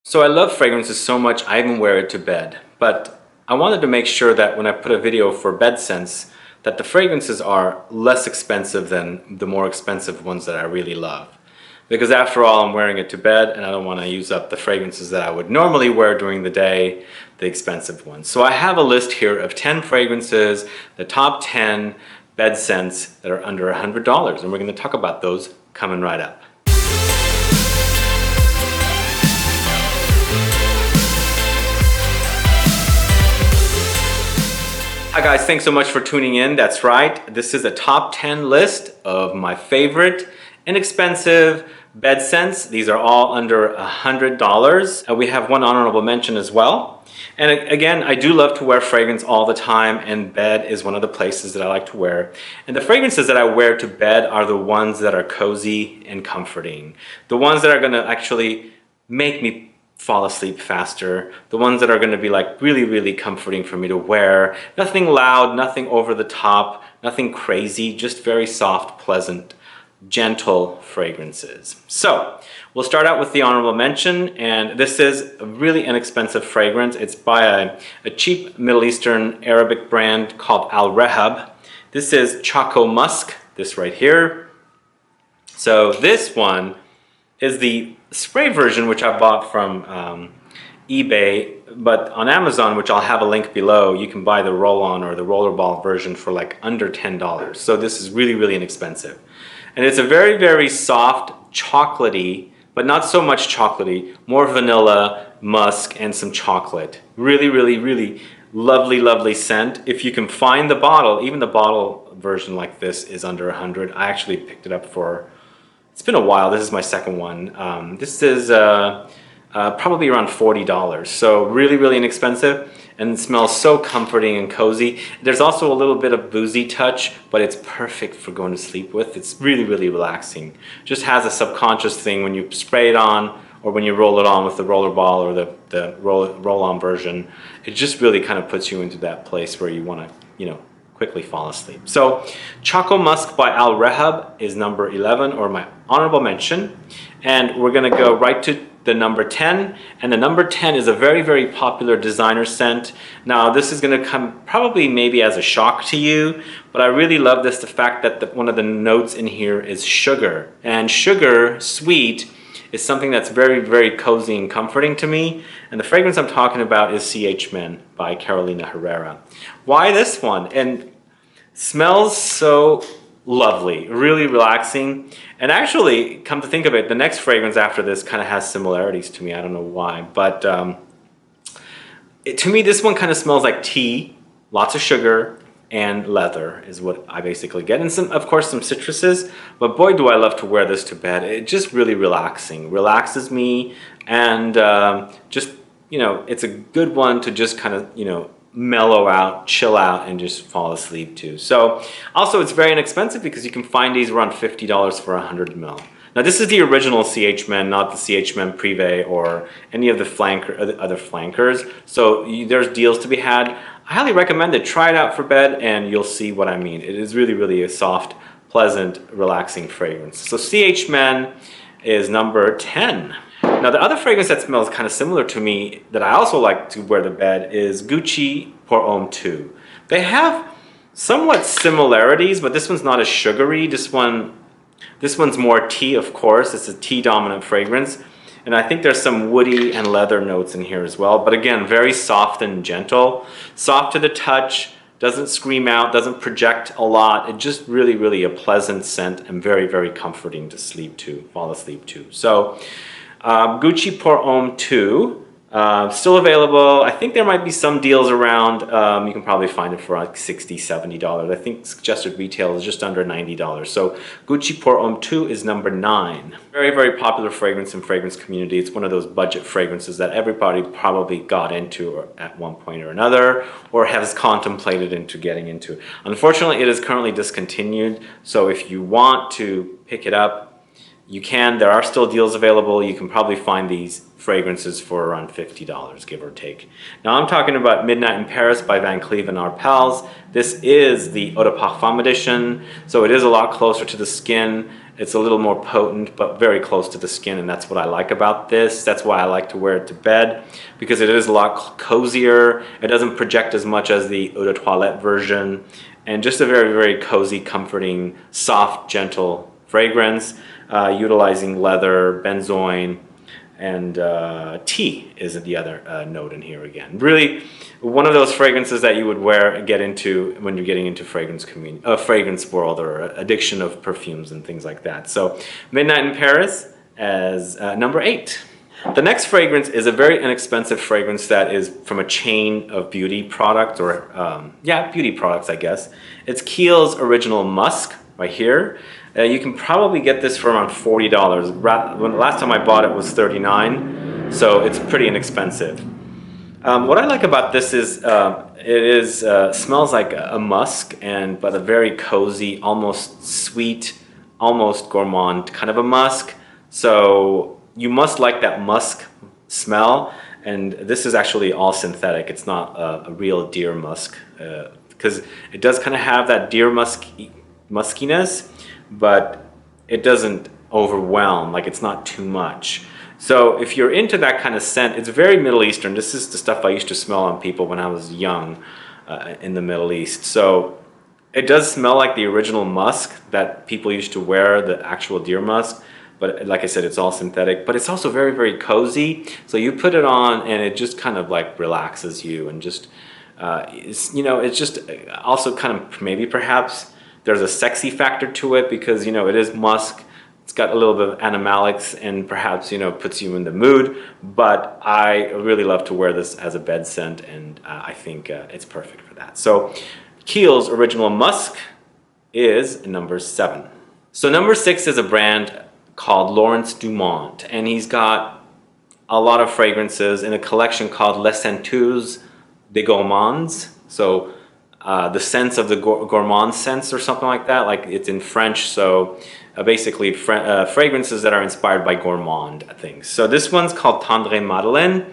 So I love fragrances so much I even wear it to bed, but I wanted to make sure that when I put a video for bed scents that the fragrances are less expensive than the more expensive ones that I really love. Because after all, I'm wearing it to bed and I don't want to use up the fragrances that I would normally wear during the day, the expensive ones. So I have a list here of 10 fragrances, the top 10 bed scents that are under $100, and we're going to talk about those coming right up. Hi guys, thanks so much for tuning in. That's right, this is a top 10 list of my favorite inexpensive bed scents. These are all under $100. We have one honorable mention as well. And again, I do love to wear fragrance all the time, and bed is one of the places that I like to wear. And the fragrances that I wear to bed are the ones that are cozy and comforting. The ones that are gonna actually make me fall asleep faster, the ones that are going to be like really comforting for me to wear. Nothing loud, nothing over the top, nothing crazy, just very soft, pleasant, gentle fragrances. So we'll start out with the honorable mention, and this is a really inexpensive fragrance. It's by a cheap Middle Eastern Arabic brand called Al Rehab. This is Choco Musk, this right here. So this one is the spray version, which I bought from eBay, but on Amazon, which I'll have a link below, you can buy the roll-on or the rollerball version for like under $10. So this is really inexpensive. And it's a very soft, chocolatey, but not so much chocolatey, more vanilla, musk, and some chocolate. Really lovely scent. If you can find the bottle, even the bottle version like this is under 100. I actually picked it up for, it's been a while. This is my second one. This is probably around $40. So really inexpensive, and it smells so comforting and cozy. There's also a little bit of boozy touch, but it's perfect for going to sleep with. It's really relaxing. Just has a subconscious thing when you spray it on or when you roll it on with the roller ball or the roll-on version. It just really kind of puts you into that place where you want to, quickly fall asleep. So Choco Musk by Al Rehab is number 11, or my honorable mention. And we're gonna go right to the number 10. And the number 10 is a very popular designer scent. Now this is gonna come probably maybe as a shock to you, but I really love this, the fact that one of the notes in here is sugar. And sugar, sweet, is something that's very cozy and comforting to me. And the fragrance I'm talking about is CH Men by Carolina Herrera. Why this one? And smells so lovely, really relaxing. And actually, come to think of it, the next fragrance after this kind of has similarities to me. I don't know why, but to me this one kind of smells like tea, lots of sugar, and leather is what I basically get. And some, of course, some citruses, but boy do I love to wear this to bed. It's just really relaxes me, and just, it's a good one to just kind of, mellow out, chill out, and just fall asleep to. So also it's very inexpensive because you can find these around $50 for 100 ml. Now this is the original CH Men, not the CH Men Privé or any of the other flankers. So there's deals to be had. I highly recommend it. Try it out for bed and you'll see what I mean. It is really a soft, pleasant, relaxing fragrance. So CH Men is number 10. Now the other fragrance that smells kind of similar to me that I also like to wear to bed is Gucci Pour Homme 2. They have somewhat similarities, but this one's not as sugary. This one's more tea, of course. It's a tea dominant fragrance. And I think there's some woody and leather notes in here as well. But again, very soft and gentle. Soft to the touch, doesn't scream out, doesn't project a lot. It's just really a pleasant scent and very comforting to sleep to, fall asleep to. So Gucci Pour Homme 2, still available. I think there might be some deals around. You can probably find it for like $60, $70. I think suggested retail is just under $90. So Gucci Pour Homme 2 is number 9. Very popular fragrance in fragrance community. It's one of those budget fragrances that everybody probably got into at one point or another, or has contemplated into getting into. Unfortunately, it is currently discontinued. So if you want to pick it up, there are still deals available. You can probably find these fragrances for around $50, give or take. Now I'm talking about Midnight in Paris by Van Cleef and Arpels. This is the Eau de Parfum edition, so it is a lot closer to the skin. It's a little more potent, but very close to the skin, and that's what I like about this. That's why I like to wear it to bed, because it is a lot cozier. It doesn't project as much as the Eau de Toilette version, and just a very, very cozy, comforting, soft, gentle fragrance. Utilizing leather, benzoin, and tea is the other note in here again. Really, one of those fragrances that you would get into when you're getting into fragrance world or addiction of perfumes and things like that. So, Midnight in Paris as number 8. The next fragrance is a very inexpensive fragrance that is from a chain of beauty products, or beauty products, I guess. It's Kiehl's Original Musk right here. You can probably get this for around $40. Last time I bought it was $39, so it's pretty inexpensive. What I like about this is smells like a musk, but a very cozy, almost sweet, almost gourmand kind of a musk. So you must like that musk smell, and this is actually all synthetic. It's not a real deer musk, because it does kind of have that deer muskiness, but it doesn't overwhelm, like it's not too much. So if you're into that kind of scent, it's very Middle Eastern. This is the stuff I used to smell on people when I was young in the Middle East. So it does smell like the original musk that people used to wear, the actual deer musk. But like I said, it's all synthetic, but it's also very, very cozy. So you put it on and it just kind of like relaxes you, and just, it's just also kind of maybe perhaps there's a sexy factor to it, because, it is musk. It's got a little bit of animalics and perhaps, puts you in the mood. But I really love to wear this as a bed scent, and I think it's perfect for that. So Kiehl's Original Musk is number 7. So number 6 is a brand called Laurence Dumont, and he's got a lot of fragrances in a collection called Les Senteurs des Gourmands. So the sense of the gourmand sense, or something like that. Like, it's in French, so basically fragrances that are inspired by gourmand things. So this one's called Tendre Modelin.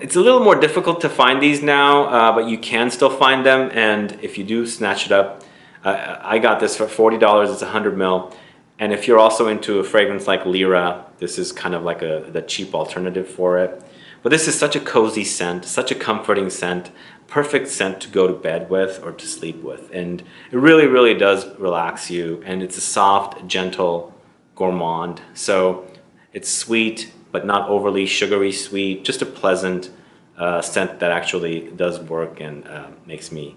It's a little more difficult to find these now, but you can still find them, and if you do snatch it up, I got this for $40. It's 100 ml. And if you're also into a fragrance like Lyra, this is kind of like the cheap alternative for it. But this is such a cozy scent, such a comforting scent, perfect scent to go to bed with or to sleep with. And it really, really does relax you. And it's a soft, gentle gourmand. So it's sweet, but not overly sugary sweet. Just a pleasant scent that actually does work and makes me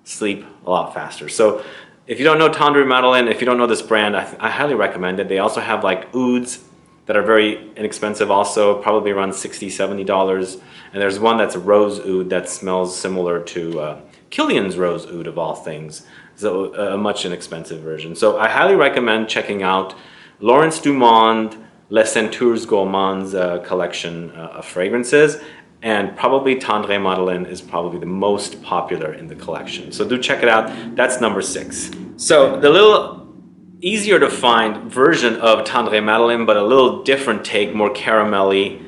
sleep a lot faster. So if you don't know Tendre Modelin, if you don't know this brand, I highly recommend it. They also have like ouds that are very inexpensive also, probably around $60, $70. And there's one that's a rose oud that smells similar to Kilian's rose oud, of all things. So a much inexpensive version. So I highly recommend checking out Laurence Dumont Les Senteurs Gourmands collection of fragrances. And probably Tendre Modelin is probably the most popular in the collection. So do check it out. That's number 6. So the little easier to find version of Tendre Modelin, but a little different take, more caramelly,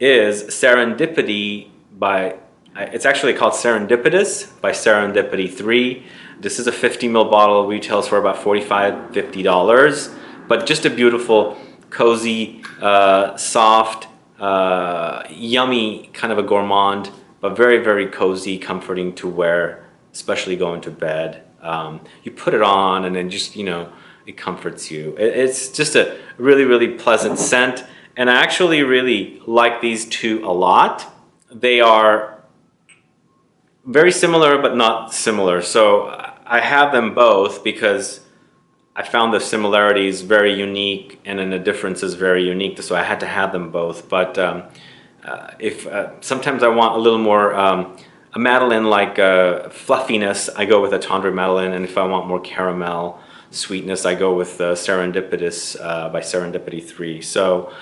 is Serendipity by, it's actually called Serendipitous by Serendipity 3. This is a 50 ml bottle, retails for about $45, $50. But just a beautiful, cozy, soft, yummy kind of a gourmand, but very, very cozy, comforting to wear, especially going to bed. You put it on and then just, it comforts you. It's just a really, really pleasant scent. And I actually really like these two a lot. They are very similar, but not similar. So I have them both because I found the similarities very unique, and then the differences very unique. So I had to have them both. But if sometimes I want a little more a Madeleine like fluffiness, I go with a Tendre Madeleine, and if I want more caramel sweetness, I go with Serendipitous by Serendipity 3. So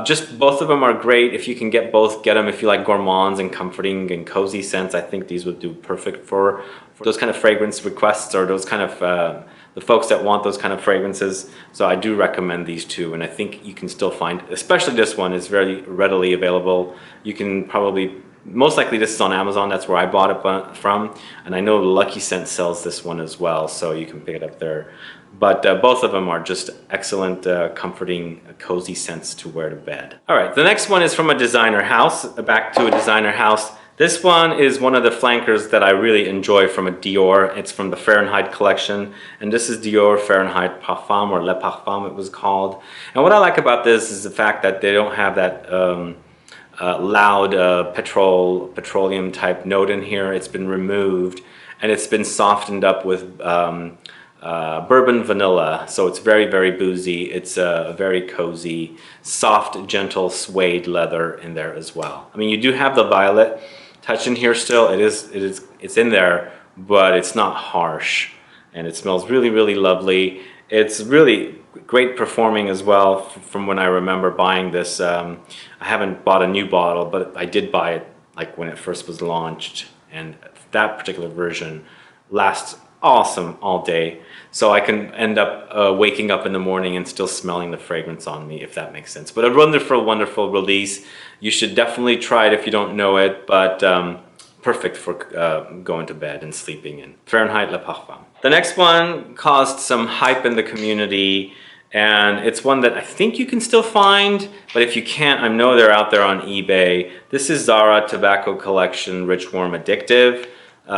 just both of them are great. If you can get both, get them. If you like gourmands and comforting and cozy scents, I think these would do perfect for those kind of fragrance requests, or those kind of the folks that want those kind of fragrances. So I do recommend these two, and I think you can still find, especially this one is very readily available. You can probably, most likely this is on Amazon, that's where I bought it from, and I know Lucky Scent sells this one as well, so you can pick it up there. But both of them are just excellent, comforting, cozy scents to wear to bed. All right, the next one is from a designer house, back to a designer house. This one is one of the flankers that I really enjoy from a Dior. It's from the Fahrenheit collection, and this is Dior Fahrenheit Parfum, or Le Parfum it was called. And what I like about this is the fact that they don't have that loud petroleum type note in here. It's been removed, and it's been softened up with bourbon vanilla, so it's very, very boozy. It's a very cozy, soft, gentle suede leather in there as well. I mean, you do have the violet touch in here still. It's in there, but it's not harsh, and it smells really, really lovely. It's really great performing as well. From when I remember buying this, I haven't bought a new bottle, but I did buy it like when it first was launched, and that particular version lasts awesome all day. So I can end up waking up in the morning and still smelling the fragrance on me, if that makes sense. But a wonderful, wonderful release. You should definitely try it if you don't know it, but perfect for going to bed and sleeping in. Fahrenheit Le Parfum. The next one caused some hype in the community, and it's one that I think you can still find, but if you can't, I know they're out there on eBay. This is Zara Tobacco Collection Rich Warm Addictive.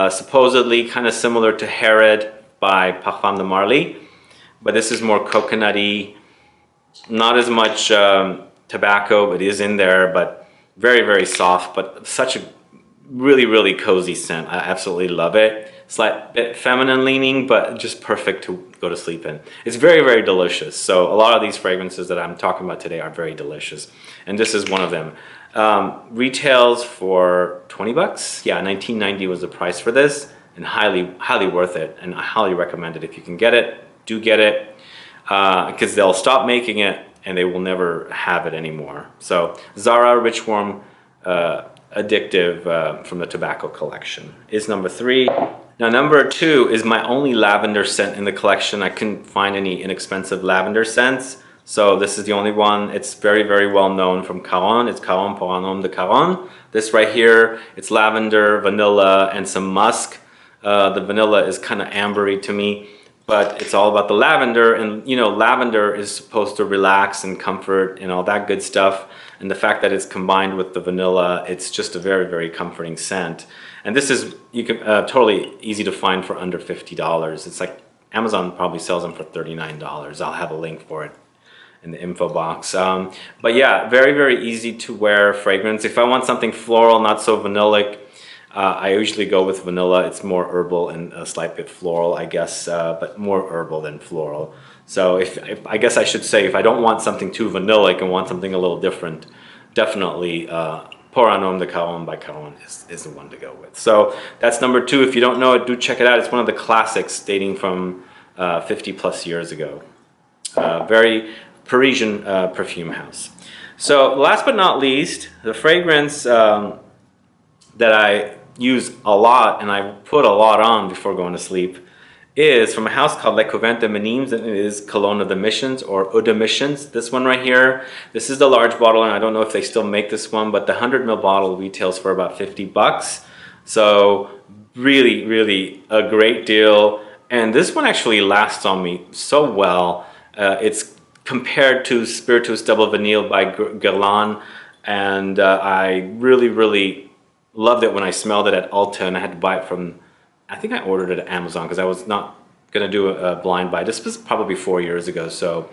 Supposedly kind of similar to Herrera by Parfum de Marly, but this is more coconutty, not as much tobacco. It is in there, but very, very soft, but such a really, really cozy scent. I absolutely love it. Slight bit feminine leaning, but just perfect to go to sleep in. It's very, very delicious. So a lot of these fragrances that I'm talking about today are very delicious, and this is one of them. Retails for 20 bucks. Yeah, $19.90 was the price for this, and highly worth it, and I highly recommend it. If you can get it, do get it, because they'll stop making it and they will never have it anymore. So Zara Rich Warm Addictive from the Tobacco Collection is number 3. Now number 2 is my only lavender scent in the collection. I couldn't find any inexpensive lavender scents, so this is the only one. It's very, very well known from Cologne. It's Cologne pour un homme de Cologne. This right here, it's lavender, vanilla, and some musk. The vanilla is kind of ambery to me, but it's all about the lavender, and you know, lavender is supposed to relax and comfort and all that good stuff, and the fact that it's combined with the vanilla, it's just a very, very comforting scent. And this is totally easy to find for under $50. It's like Amazon probably sells them for $39. I'll have a link for it in the info box. But yeah, very, very easy to wear fragrance. If I want something floral, not so vanillic, I usually go with vanilla. It's more herbal and a slight bit floral, I guess, but more herbal than floral. So if I guess I should say, if I don't want something too vanillic and want something a little different, definitely Pour un homme de Cologne by Cologne is the one to go with. So that's number 2. If you don't know it, do check it out. It's one of the classics dating from 50 plus years ago. Very Parisian perfume house. So last but not least, the fragrance that I use a lot and I put a lot on before going to sleep is from a house called Cohen Poem, and it is Cologne of Emissions or Eau d'Emissions. This one right here, this is the large bottle, and I don't know if they still make this one, but the 100 ml bottle retails for about 50 bucks. So really, really a great deal. And this one actually lasts on me so well. It's compared to Spiritus Double Vanille by Guerlain, and I really, really loved it when I smelled it at Ulta, and I had to buy it from, I think I ordered it at Amazon because I was not going to do a blind buy. This was probably 4 years ago. So,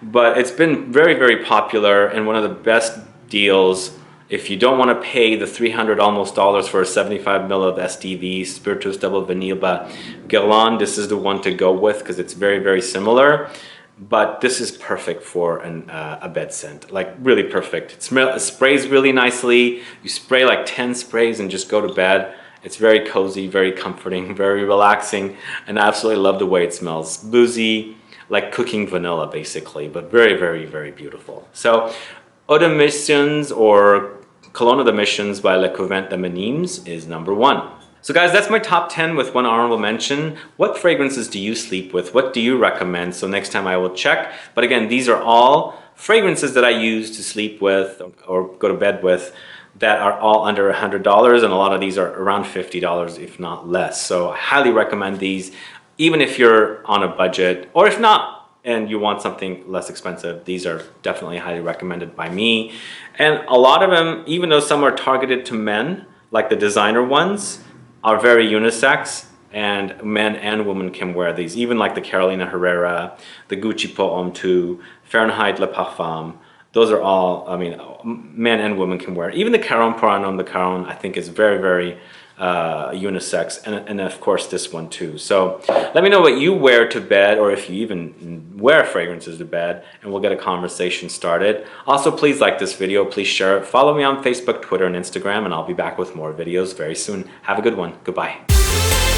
but it's been very, very popular and one of the best deals. If you don't want to pay the $300 almost for a 75 ml of SDV, Spiritus Double Vanille by Guerlain, this is the one to go with because it's very, very similar. But this is perfect for a bed scent, like really perfect. It sprays really nicely. You spray like 10 sprays and just go to bed. It's very cozy, very comforting, very relaxing, and I absolutely love the way it smells. Boozy, like cooking vanilla basically, but very, very, very beautiful. So Eau d'Emissions or Cologne of Emissions by Le Couvent de Menimes is number 1. So guys, that's my top 10 with one honorable mention. What fragrances do you sleep with? What do you recommend? So next time I will check. But again, these are all fragrances that I use to sleep with or go to bed with that are all under $100, and a lot of these are around $50, if not less. So I highly recommend these, even if you're on a budget, or if not, and you want something less expensive. These are definitely highly recommended by me. And a lot of them, even though some are targeted to men, like the designer ones, are very unisex, and men and women can wear these. Even like the Carolina Herrera, the Gucci Poem 2, Fahrenheit Le Parfum. Those are all, I mean, men and women can wear. Even the Caron Pour-Homme, the Caron, I think is very, very unisex, and of course this one too. So let me know what you wear to bed, or if you even wear fragrances to bed, and we'll get a conversation started. Also, please like this video, please share it. Follow me on Facebook, Twitter, and Instagram, and I'll be back with more videos very soon. Have a good one. Goodbye.